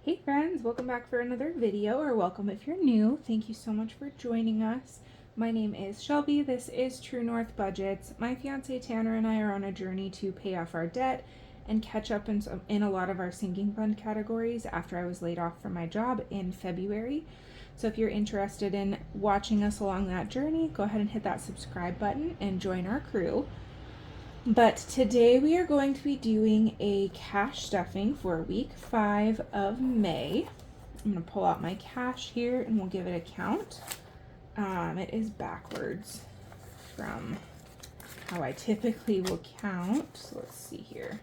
Hey friends, welcome back for another video, or welcome if you're new. Thank you so much for joining us. My name is Shelby. This is True North Budgets. My fiance Tanner and I are on a journey to pay off our debt and catch up in a lot of our sinking fund categories after I was laid off from my job in February. So if you're interested in watching us along that journey, go ahead and hit that subscribe button and join our crew. But today we are going to be doing a cash stuffing for week 5 of May. I'm going to pull out my cash here and we'll give it a count. It is backwards from how I typically will count. So let's see here.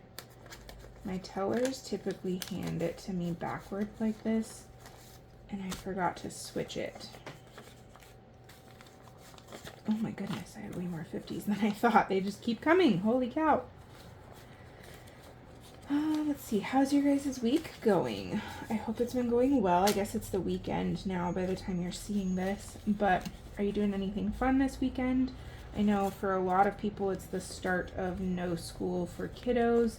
My tellers typically hand it to me backwards like this, and I forgot to switch it. Oh my goodness, I had way more 50s than I thought. They just keep coming. Holy cow. Let's see. How's your guys' week going? I hope it's been going well. I guess it's the weekend now by the time you're seeing this. But are you doing anything fun this weekend? I know for a lot of people it's the start of no school for kiddos.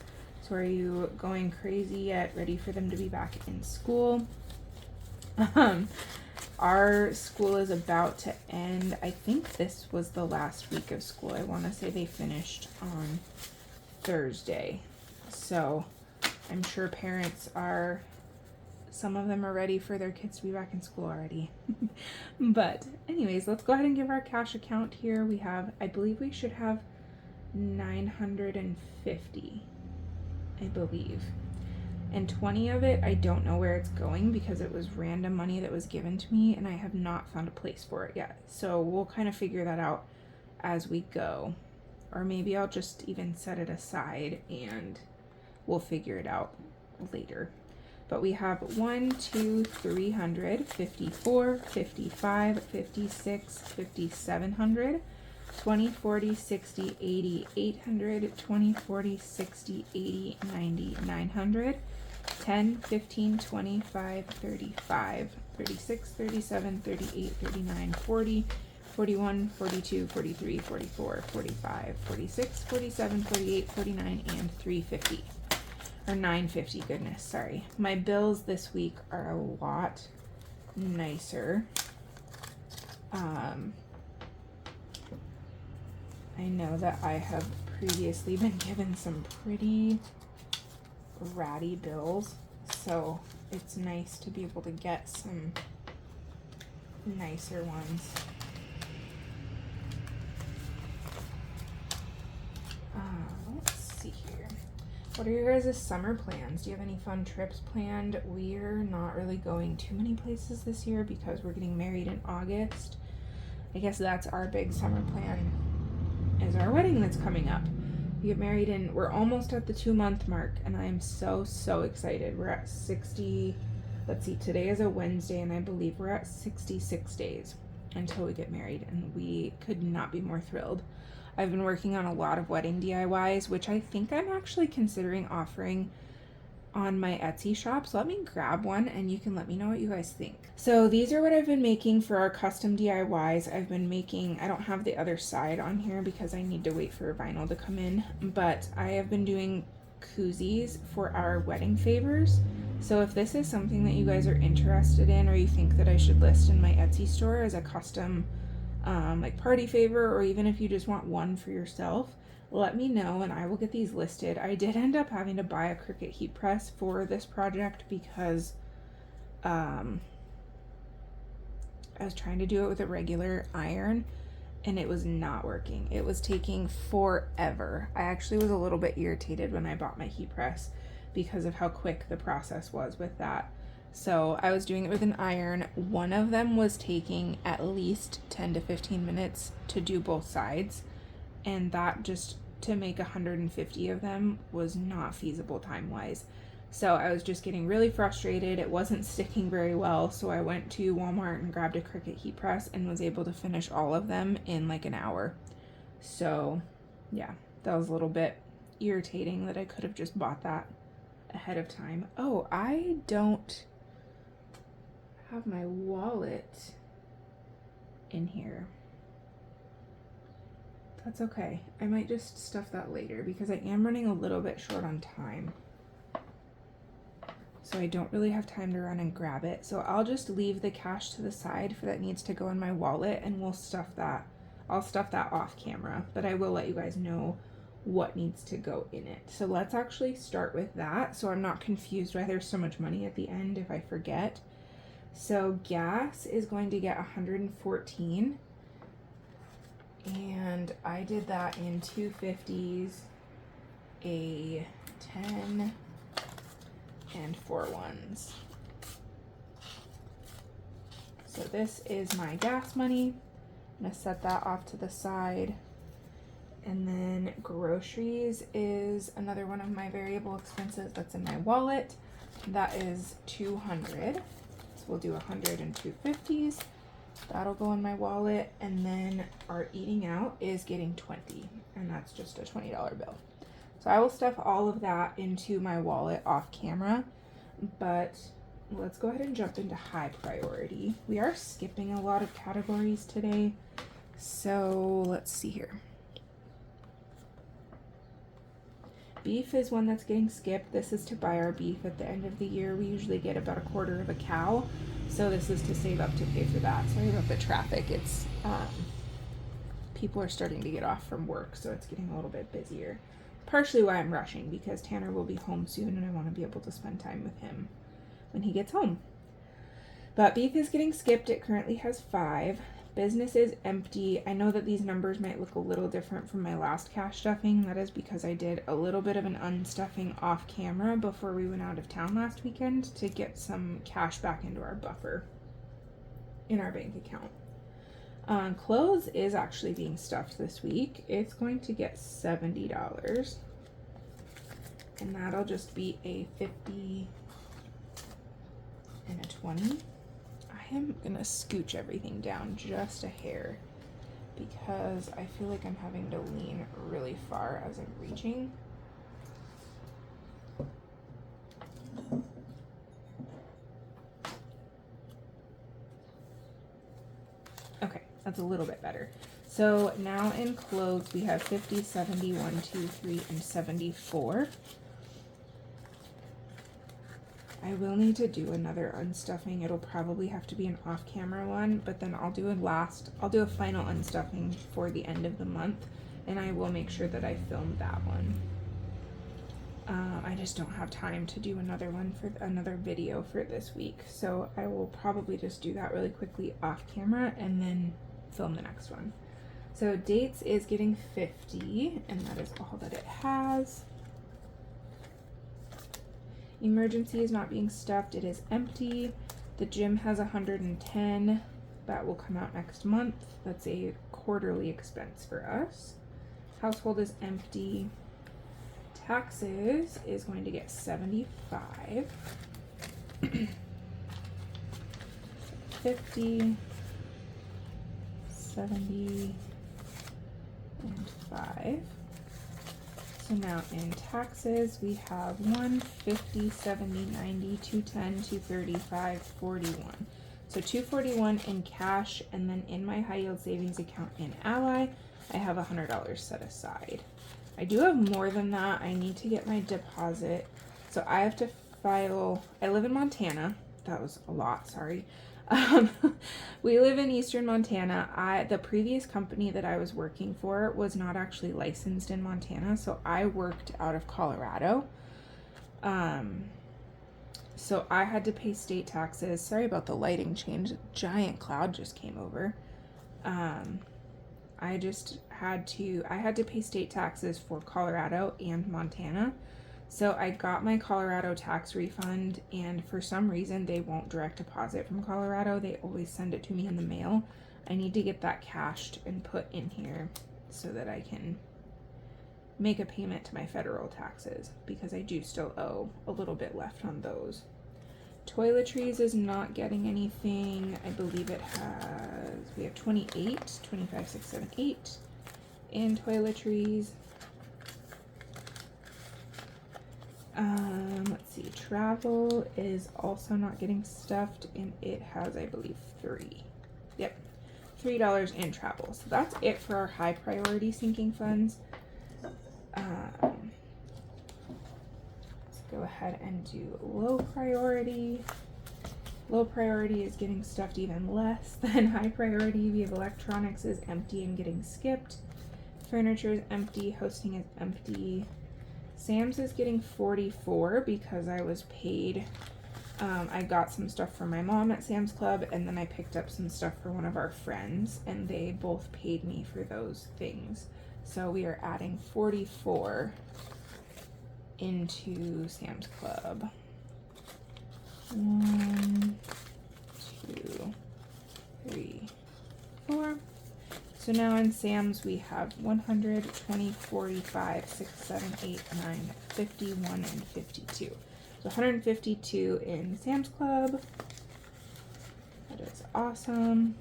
So are you going crazy yet? Ready for them to be back in school? Our school is about to end. I think this was the last week of school. I want to say they finished on Thursday. So I'm sure parents are, some of them are ready for their kids to be back in school already. But anyways, let's go ahead and give our cash account here. We have, I believe we should have 950, I believe. And 20 of it, I don't know where it's going because it was random money that was given to me and I have not found a place for it yet. So we'll kind of figure that out as we go. Or maybe I'll just even set it aside and we'll figure it out later. But we have 1, 2, 300, 54, 55, 56, 5700, 20, 40, 60, 80, 800, 20, 40, 60, 80, 90, 900, 10, 15, 25, 35, 36, 37, 38, 39, 40, 41, 42, 43, 44, 45, 46, 47, 48, 49, and 350. Or 950, goodness, sorry. My bills this week are a lot nicer. I know that I have previously been given some pretty ratty bills, so it's nice to be able to get some nicer ones. Let's see here. What are your guys' summer plans? Do you have any fun trips planned? We're not really going too many places this year because we're getting married in August. I guess that's our big summer plan, is our wedding that's coming up. We get married and we're almost at the 2-month mark and I am so excited. We're at 60, let's see, today is a Wednesday and I believe we're at 66 days until we get married and we could not be more thrilled. I've been working on a lot of wedding DIYs, which I think I'm actually considering offering on my Etsy shop. So let me grab one and you can let me know what you guys think. So these are what I've been making for our custom DIYs. I've been making, I don't have the other side on here because I need to wait for vinyl to come in, but I have been doing koozies for our wedding favors. So if this is something that you guys are interested in or you think that I should list in my Etsy store as a custom like party favor, or even if you just want one for yourself, let me know and I will get these listed. I did end up having to buy a Cricut heat press for this project because I was trying to do it with a regular iron and it was not working. It was taking forever. I actually was a little bit irritated when I bought my heat press because of how quick the process was with that. So I was doing it with an iron. One of them was taking at least 10 to 15 minutes to do both sides. And that just to make 150 of them was not feasible time-wise. So I was just getting really frustrated. It wasn't sticking very well. So I went to Walmart and grabbed a Cricut heat press and was able to finish all of them in like an hour. So yeah, that was a little bit irritating that I could have just bought that ahead of time. Oh, I don't have my wallet in here. That's okay. I might just stuff that later because I am running a little bit short on time. so I don't really have time to run and grab it. So I'll just leave the cash to the side for that needs to go in my wallet, and we'll stuff that. I'll stuff that off camera, but I will let you guys know what needs to go in it. So let's actually start with that, so I'm not confused why there's so much money at the end if I forget. So gas is going to get 114, and I did that in 250s, a 10, and 4 ones. So this is my gas money. I'm gonna set that off to the side. And then groceries is another one of my variable expenses that's in my wallet. That is 200. So we'll do 100 and 250s. That'll go in my wallet. And then our eating out is getting 20, and that's just a $20 bill. So I will stuff all of that into my wallet off camera, but let's go ahead and jump into high priority. We are skipping a lot of categories today. So let's see here. Beef is one that's getting skipped. This is to buy our beef at the end of the year. We usually get about a quarter of a cow, so this is to save up to pay for that. Sorry about the traffic. It's people are starting to get off from work, so it's getting a little bit busier. Partially why I'm rushing, because Tanner will be home soon and I want to be able to spend time with him when he gets home. But beef is getting skipped. It currently has 5. Business is empty. I know that these numbers might look a little different from my last cash stuffing. That is because I did a little bit of an unstuffing off camera before we went out of town last weekend to get some cash back into our buffer in our bank account. Clothes is actually being stuffed this week. It's going to get $70, and that'll just be a 50 and a 20. I am gonna scooch everything down just a hair because I feel like I'm having to lean really far as I'm reaching. Okay, that's a little bit better. So now in clothes we have 50, 70, 1, 2, 3, and 74. I will need to do another unstuffing. It'll probably have to be an off-camera one, but then I'll do a final unstuffing for the end of the month, and I will make sure that I film that one. I just don't have time to do another one for another video for this week, so I will probably just do that really quickly off camera and then film the next one. So dates is getting 50, and that is all that it has. Emergency is not being stuffed. It is empty. The gym has 110. That will come out next month. That's a quarterly expense for us. Household is empty. Taxes is going to get 75. 50, 70, and 5. So now in taxes, we have 1, 50, 70, 90, 210, 235, 41. So 241 in cash, and then in my high yield savings account in Ally, I have $100 set aside. I do have more than that. I need to get my deposit. So I have to file, I live in Montana. That was a lot, sorry. We live in eastern Montana. The previous company that I was working for was not actually licensed in Montana, so I worked out of Colorado. So I had to pay state taxes. Sorry about the lighting change. A giant cloud just came over. I had to pay state taxes for Colorado and Montana. So I got my Colorado tax refund, and for some reason they won't direct deposit from Colorado. They always send it to me in the mail. I need to get that cashed and put in here so that I can make a payment to my federal taxes, because I do still owe a little bit left on those. Toiletries is not getting anything. I believe we have 28, 25, 6, 7, 8 in toiletries. Let's see, travel is also not getting stuffed, and it has, I believe, 3. Yep, $3 in travel. So that's it for our high priority sinking funds. Let's go ahead and do low priority. Low priority is getting stuffed even less than high priority. We have electronics is empty and getting skipped. Furniture is empty, hosting is empty. Sam's is getting 44 because I was paid. I got some stuff for my mom at Sam's Club, and then I picked up some stuff for one of our friends, and they both paid me for those things. So we are adding 44 into Sam's Club. 1, 2, 3, 4. So now in Sam's we have 100, 20, 45, 6, 7, 8, 9, 51, and 52. So 152 in Sam's Club. That is awesome.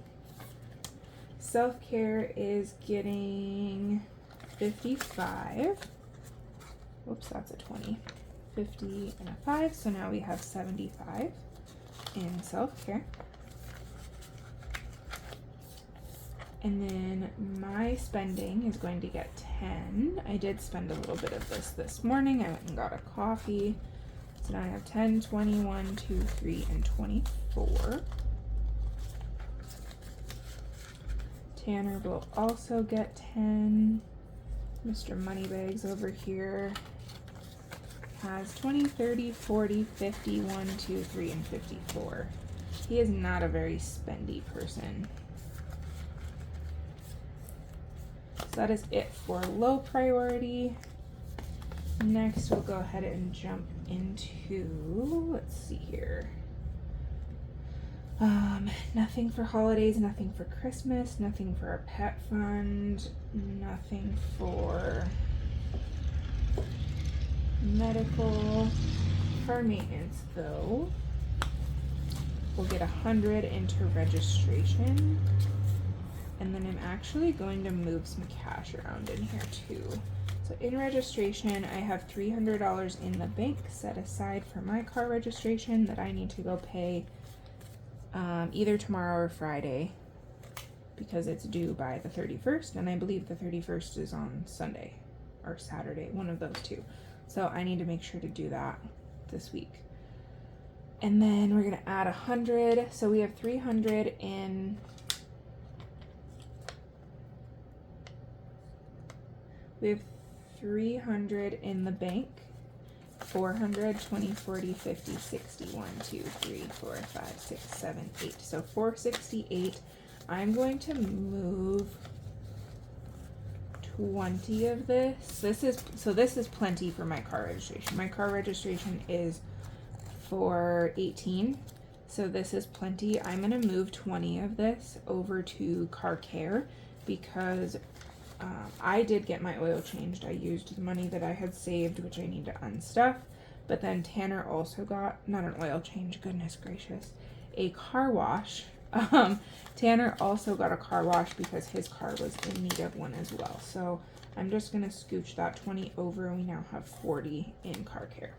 Self-care is getting 55. Whoops, that's a 20. 50 and a 5. So now we have 75 in self-care. And then my spending is going to get 10. I did spend a little bit of this morning. I went and got a coffee. So now I have 10, 21, 2, 3, and 24. Tanner will also get 10. Mr. Moneybags over here has 20, 30, 40, 50, 1, 2, 3, and 54. He is not a very spendy person. So that is it for low priority. Next, we'll go ahead and jump into, let's see here. Nothing for holidays, nothing for Christmas, nothing for our pet fund, nothing for medical. Car maintenance though, we'll get 100 into registration. And then I'm actually going to move some cash around in here too. So in registration, I have $300 in the bank set aside for my car registration that I need to go pay either tomorrow or Friday because it's due by the 31st, and I believe the 31st is on Sunday or Saturday, one of those two. So I need to make sure to do that this week. And then we're gonna add 100. So we have 300 in. We have 300 in the bank. 400, 20, 40, 50, 60, 1, 2, 3, 4, 5, 6, 7, 8. So 468. I'm going to move 20 of this. This is plenty for my car registration. My car registration is for 18. So this is plenty. I'm going to move 20 of this over to car care because I did get my oil changed. I used the money that I had saved, which I need to unstuff. But then Tanner also got, not an oil change, goodness gracious, a car wash. Tanner also got a car wash because his car was in need of one as well. So I'm just going to scooch that 20 over and we now have 40 in car care.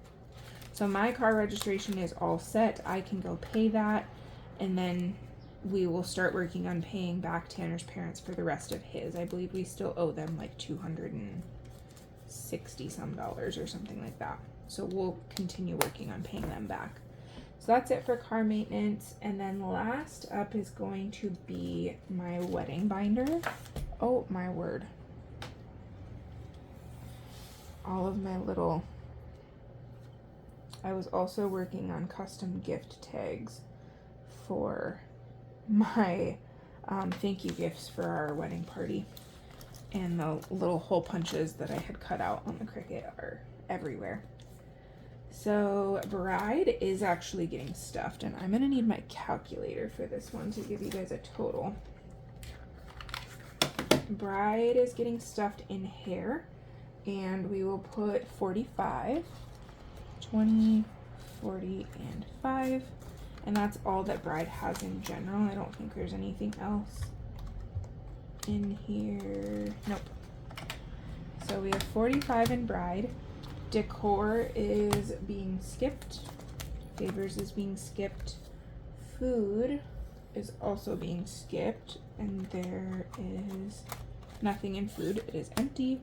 So my car registration is all set. I can go pay that, and then we will start working on paying back Tanner's parents for the rest of his. I believe we still owe them like $260 some or something like that. So we'll continue working on paying them back. So that's it for car maintenance. And then last up is going to be my wedding binder. Oh my word. All of my little, I was also working on custom gift tags for my thank you gifts for our wedding party, and the little hole punches that I had cut out on the Cricut are everywhere. So bride is actually getting stuffed, and I'm gonna need my calculator for this one to give you guys a total. Bride is getting stuffed in hair, and we will put 45, 20, 40, and 5. And that's all that bride has in general. I don't think there's anything else in here. Nope. So we have 45 in bride. Decor is being skipped. Favors is being skipped. Food is also being skipped. And there is nothing in food. It is empty.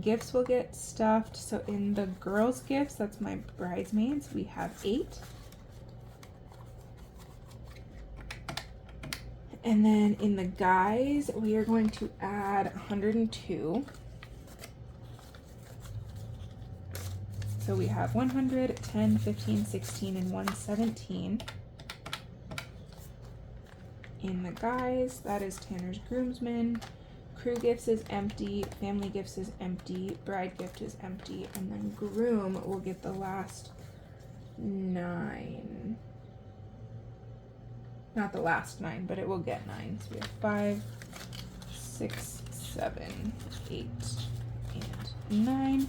Gifts will get stuffed. So in the girls' gifts, that's my bridesmaids, we have 8. And then in the guys, we are going to add 102. So we have 100, 10, 15, 16, and 117. In the guys, that is Tanner's groomsmen. Crew gifts is empty, family gifts is empty, bride gift is empty, and then groom will get the last 9. Not the last 9, but it will get 9. So we have 5, 6, 7, 8, and 9.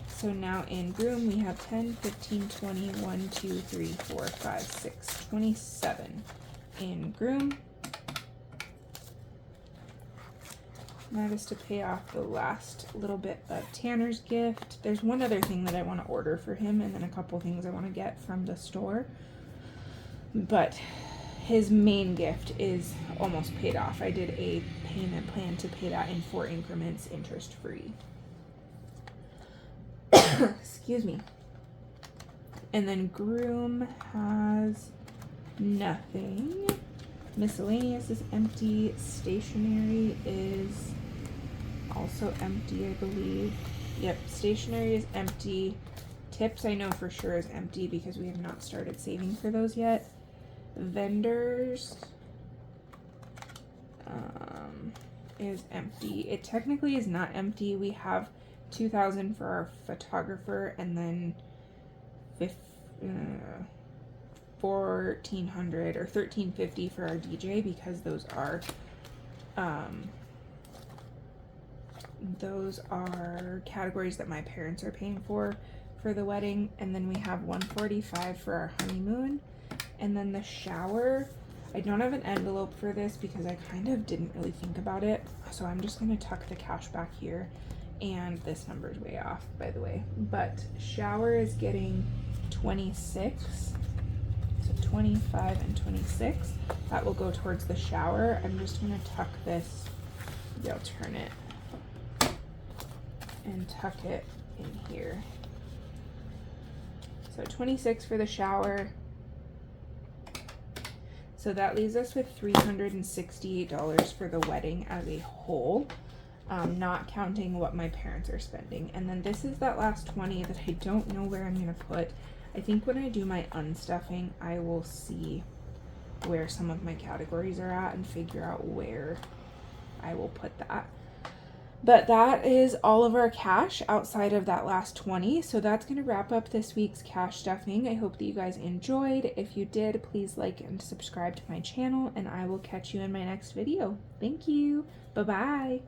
So now in groom we have 10, 15, 20, 1, 2, 3, 4, 5, 6, 27 in groom. That is to pay off the last little bit of Tanner's gift. There's one other thing that I want to order for him, and then a couple things I want to get from the store. But his main gift is almost paid off. I did a payment plan to pay that in 4 increments, interest free. Excuse me. And then groom has nothing. Miscellaneous is empty. Stationery is also empty, I believe. Yep, stationery is empty. Tips I know for sure is empty because we have not started saving for those yet. Vendors is empty. It technically is not empty. We have $2,000 for our photographer and then $1,400 or $1,350 for our DJ because those are categories that my parents are paying for the wedding. And then we have $145 for our honeymoon. And then the shower, I don't have an envelope for this because I kind of didn't really think about it. So I'm just going to tuck the cash back here. And this number's way off, by the way. But shower is getting 26. So 25 and 26. That will go towards the shower. I'm just going to tuck this. Maybe I'll turn it and tuck it in here. So 26 for the shower. So that leaves us with $368 for the wedding as a whole, not counting what my parents are spending. And then this is that last 20 that I don't know where I'm going to put. I think when I do my unstuffing, I will see where some of my categories are at and figure out where I will put that. But that is all of our cash outside of that last 20. So that's going to wrap up this week's cash stuffing. I hope that you guys enjoyed. If you did, please like and subscribe to my channel, and I will catch you in my next video. Thank you. Bye-bye.